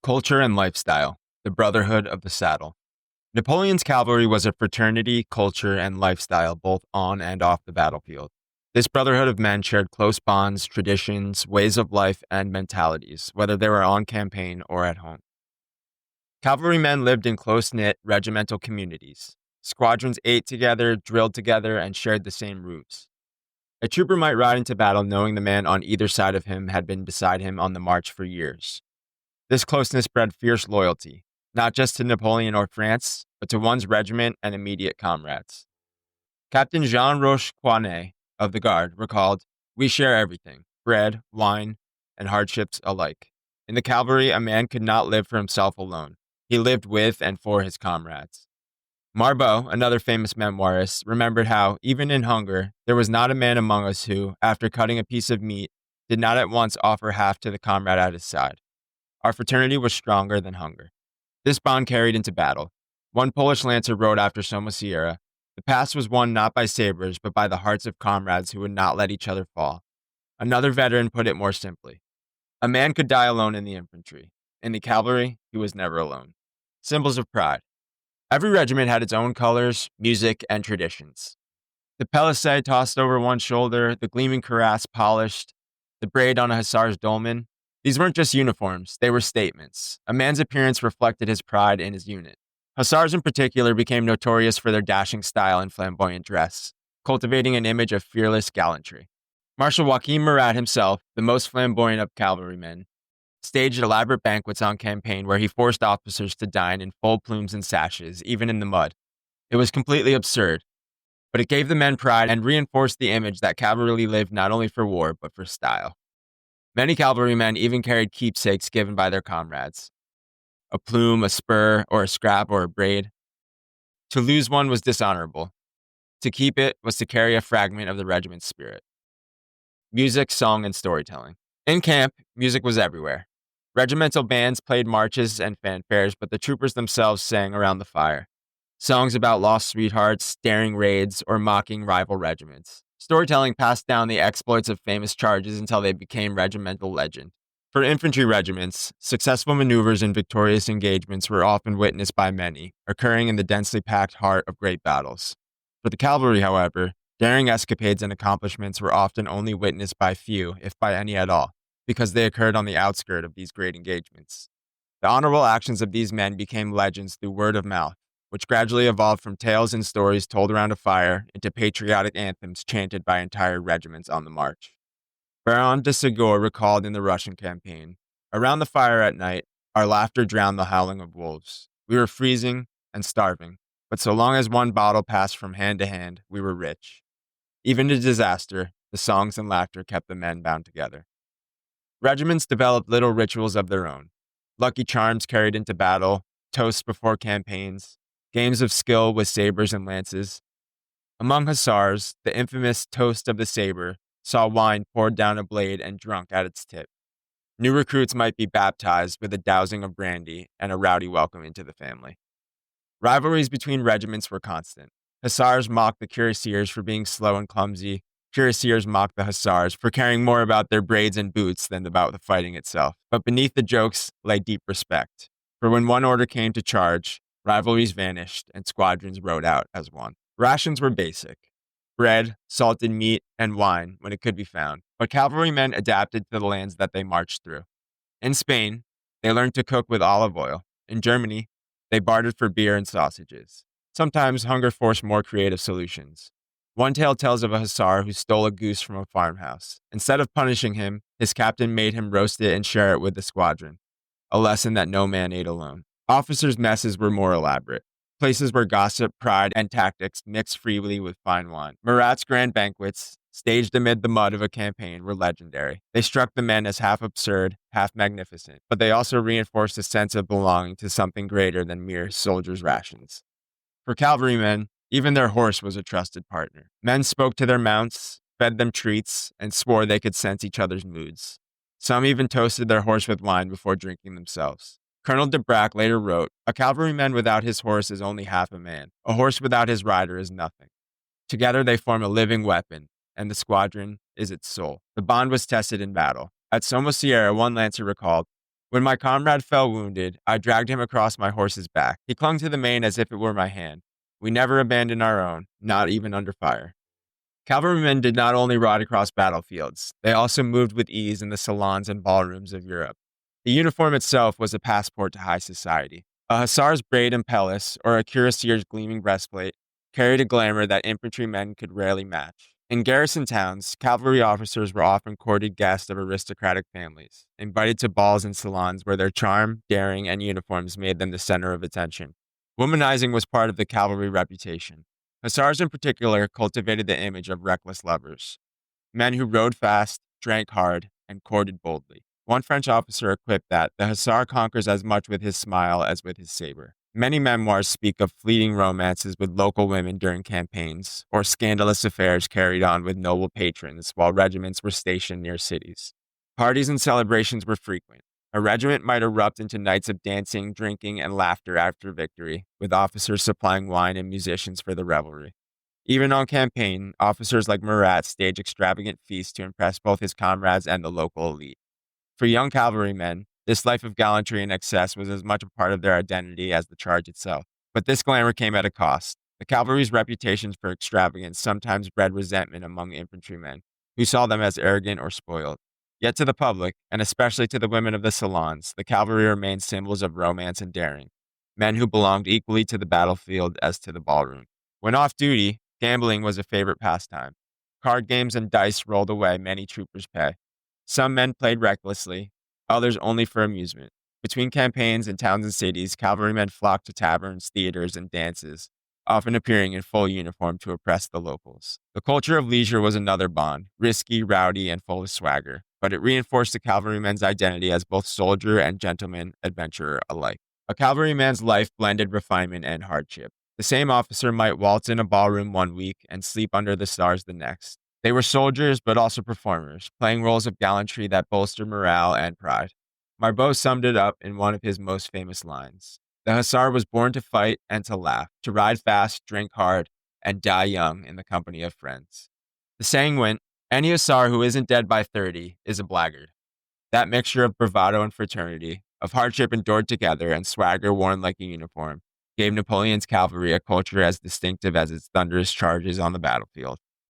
Culture and lifestyle, the brotherhood of the saddle. Napoleon's cavalry was a fraternity, culture, and lifestyle both on and off the battlefield. This brotherhood of men shared close bonds, traditions, ways of life, and mentalities, whether they were on campaign or at home. Cavalrymen lived in close-knit, regimental communities. Squadrons ate together, drilled together, and shared the same routes. A trooper might ride into battle knowing the man on either side of him had been beside him on the march for years. This closeness bred fierce loyalty, not just to Napoleon or France, but to one's regiment and immediate comrades. Captain Jean Rochequanet of the Guard recalled, "We share everything, bread, wine, and hardships alike. In the cavalry, a man could not live for himself alone. He lived with and for his comrades." Marbeau, another famous memoirist, remembered how, even in hunger, there was not a man among us who, after cutting a piece of meat, did not at once offer half to the comrade at his side. Our fraternity was stronger than hunger. This bond carried into battle. One Polish lancer wrote after Somosierra, "The pass was won not by sabers, but by the hearts of comrades who would not let each other fall." Another veteran put it more simply. A man could die alone in the infantry. In the cavalry, he was never alone. Symbols of pride. Every regiment had its own colors, music, and traditions. The pelisset tossed over one shoulder, the gleaming cuirass polished, the braid on a hussar's dolman. These weren't just uniforms, they were statements. A man's appearance reflected his pride in his unit. Hussars in particular became notorious for their dashing style and flamboyant dress, cultivating an image of fearless gallantry. Marshal Joachim Murat himself, the most flamboyant of cavalrymen, staged elaborate banquets on campaign where he forced officers to dine in full plumes and sashes, even in the mud. It was completely absurd, but it gave the men pride and reinforced the image that cavalry lived not only for war, but for style. Many cavalrymen even carried keepsakes given by their comrades. A plume, a spur, or a scrap, or a braid. To lose one was dishonorable. To keep it was to carry a fragment of the regiment's spirit. Music, song, and storytelling. In camp, music was everywhere. Regimental bands played marches and fanfares, but the troopers themselves sang around the fire. Songs about lost sweethearts, daring raids, or mocking rival regiments. Storytelling passed down the exploits of famous charges until they became regimental legend. For infantry regiments, successful maneuvers and victorious engagements were often witnessed by many, occurring in the densely packed heart of great battles. For the cavalry, however, daring escapades and accomplishments were often only witnessed by few, if by any at all, because they occurred on the outskirts of these great engagements. The honorable actions of these men became legends through word of mouth, which gradually evolved from tales and stories told around a fire into patriotic anthems chanted by entire regiments on the march. Baron de Ségur recalled in the Russian campaign, "Around the fire at night, our laughter drowned the howling of wolves. We were freezing and starving, but so long as one bottle passed from hand to hand, we were rich." Even in disaster, the songs and laughter kept the men bound together. Regiments developed little rituals of their own. Lucky charms carried into battle, toasts before campaigns, games of skill with sabers and lances. Among hussars, the infamous toast of the saber saw wine poured down a blade and drunk at its tip. New recruits might be baptized with a dousing of brandy and a rowdy welcome into the family. Rivalries between regiments were constant. Hussars mocked the cuirassiers for being slow and clumsy. Cuirassiers mocked the hussars for caring more about their braids and boots than about the fighting itself. But beneath the jokes lay deep respect. For when one order came to charge, rivalries vanished and squadrons rode out as one. Rations were basic. Bread, salted meat, and wine when it could be found. But cavalrymen adapted to the lands that they marched through. In Spain, they learned to cook with olive oil. In Germany, they bartered for beer and sausages. Sometimes hunger forced more creative solutions. One tale tells of a hussar who stole a goose from a farmhouse. Instead of punishing him, his captain made him roast it and share it with the squadron, a lesson that no man ate alone. Officers' messes were more elaborate, places where gossip, pride, and tactics mixed freely with fine wine. Murat's grand banquets, staged amid the mud of a campaign, were legendary. They struck the men as half absurd, half magnificent, but they also reinforced a sense of belonging to something greater than mere soldiers' rations. For cavalrymen, even their horse was a trusted partner. Men spoke to their mounts, fed them treats, and swore they could sense each other's moods. Some even toasted their horse with wine before drinking themselves. Colonel de Brac later wrote, "A cavalryman without his horse is only half a man. A horse without his rider is nothing. Together they form a living weapon, and the squadron is its soul." The bond was tested in battle. At Somosierra, one lancer recalled, When my comrade fell wounded, I dragged him across my horse's back. He clung to the mane as if it were my hand. We never abandoned our own, not even under fire. Cavalrymen did not only ride across battlefields, they also moved with ease in the salons and ballrooms of Europe. The uniform itself was a passport to high society. A hussar's braid and pelisse, or a cuirassier's gleaming breastplate, carried a glamour that infantrymen could rarely match. In garrison towns, cavalry officers were often courted guests of aristocratic families, invited to balls and salons where their charm, daring, and uniforms made them the center of attention. Womanizing was part of the cavalry reputation. Hussars in particular cultivated the image of reckless lovers, men who rode fast, drank hard, and courted boldly. One French officer equipped that the hussar conquers as much with his smile as with his saber. Many memoirs speak of fleeting romances with local women during campaigns, or scandalous affairs carried on with noble patrons while regiments were stationed near cities. Parties and celebrations were frequent. A regiment might erupt into nights of dancing, drinking, and laughter after victory, with officers supplying wine and musicians for the revelry. Even on campaign, officers like Murat staged extravagant feasts to impress both his comrades and the local elite. For young cavalrymen, this life of gallantry and excess was as much a part of their identity as the charge itself. But this glamour came at a cost. The cavalry's reputations for extravagance sometimes bred resentment among infantrymen, who saw them as arrogant or spoiled. Yet to the public, and especially to the women of the salons, the cavalry remained symbols of romance and daring, men who belonged equally to the battlefield as to the ballroom. When off duty, gambling was a favorite pastime. Card games and dice rolled away many troopers' pay. Some men played recklessly, others only for amusement. Between campaigns in towns and cities, cavalrymen flocked to taverns, theaters, and dances, often appearing in full uniform to oppress the locals. The culture of leisure was another bond, risky, rowdy, and full of swagger, but it reinforced the cavalryman's identity as both soldier and gentleman adventurer alike. A cavalryman's life blended refinement and hardship. The same officer might waltz in a ballroom one week and sleep under the stars the next. They were soldiers, but also performers, playing roles of gallantry that bolstered morale and pride. Marbeau summed it up in one of his most famous lines. The hussar was born to fight and to laugh, to ride fast, drink hard, and die young in the company of friends. The saying went, any hussar who isn't dead by 30 is a blackguard. That mixture of bravado and fraternity, of hardship endured together and swagger worn like a uniform, gave Napoleon's cavalry a culture as distinctive as its thunderous charges on the battlefield.